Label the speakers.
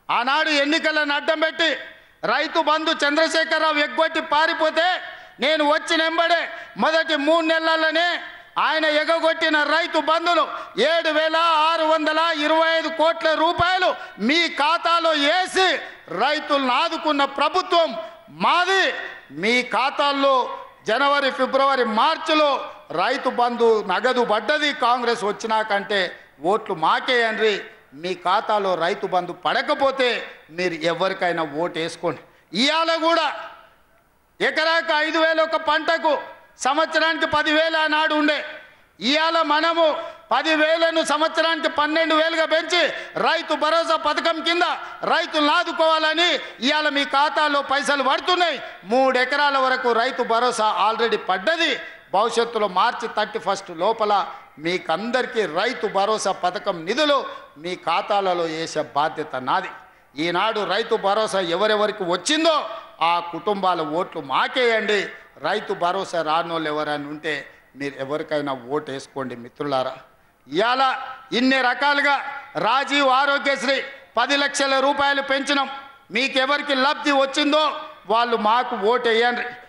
Speaker 1: ఆనాడు ఎన్నికలను అడ్డం పెట్టి రైతు బంధు చంద్రశేఖరరావు ఎగ్గొట్టి పారిపోతే నేను వచ్చిన వెంబడే మొదటి 3 నెలల్లోనే ఆయన ఎగగొట్టిన రైతు బంధులు 7,625 కోట్ల రూపాయలు మీ ఖాతాలో వేసి రైతులను ఆదుకున్న ప్రభుత్వం మాది. మీ ఖాతాల్లో జనవరి, ఫిబ్రవరి, మార్చిలో రైతు బంధు నగదు పడ్డది. కాంగ్రెస్ వచ్చినాకంటే ఓట్లు మాకేయండి. మీ ఖాతాలో రైతు బంధు పడకపోతే మీరు ఎవరికైనా ఓటు వేసుకోండి. ఇవాళ కూడా ఎకరాకు 5,000 ఒక పంటకు, సంవత్సరానికి 10,000 ఆనాడు ఉండే. ఇవాళ మనము 10,000ను సంవత్సరానికి 12,000గా పెంచి రైతు భరోసా పథకం కింద రైతులను ఆదుకోవాలని ఇవాళ మీ ఖాతాలో పైసలు పడుతున్నాయి. 3 ఎకరాల వరకు రైతు భరోసా ఆల్రెడీ పడ్డది. భవిష్యత్తులో మార్చి 31 లోపల మీకందరికీ రైతు భరోసా పథకం నిధులు మీ ఖాతాలలో వేసే బాధ్యత నాది. ఈనాడు రైతు భరోసా ఎవరెవరికి వచ్చిందో ఆ కుటుంబాల ఓట్లు మాకేయండి. రైతు భరోసా రానోళ్ళు ఎవరైనా ఉంటే మీరు ఎవరికైనా ఓటు వేసుకోండి మిత్రులారా. ఇవాళ ఇన్ని రకాలుగా రాజీవ్ ఆరోగ్యశ్రీ 10 లక్షల రూపాయలు పెంచినాం. మీకెవరికి లబ్ధి వచ్చిందో వాళ్ళు మాకు ఓటు వేయండి.